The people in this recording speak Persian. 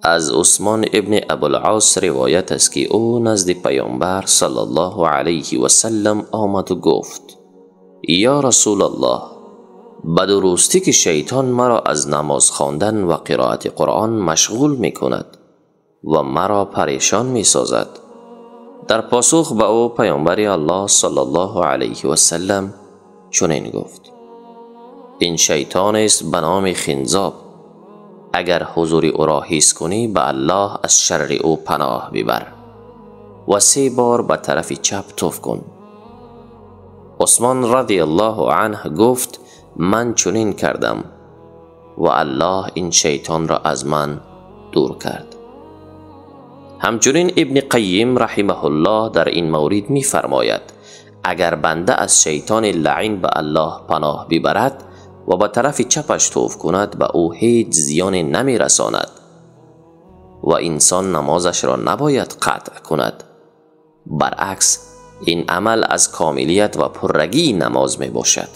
از عثمان ابن ابوالعاص روایت است که او نزد پیامبر صلی الله علیه و سلم آمد و گفت: یا رسول الله، به درستی که شیطان مرا از نماز خواندن و قرائت قرآن مشغول می کند و مرا پریشان می سازد. در پاسخ به او پیامبر الله صلی الله علیه و سلم چنین گفت: این شیطان است به نام خنزاب. اگر حضور او را حس کنی به الله از شر او پناه ببر و 3 بار به طرف چپ توف کن. عثمان رضی الله عنه گفت: من چنین کردم و الله این شیطان را از من دور کرد. همچنین ابن قیم رحمه الله در این مورد می فرماید: اگر بنده از شیطان لعین به الله پناه ببرد و به طرف چپش توف کند به او هیچ زیان نمی رساند و انسان نمازش را نباید قطع کند. برعکس این عمل از کاملیت و پررگی نماز می باشد.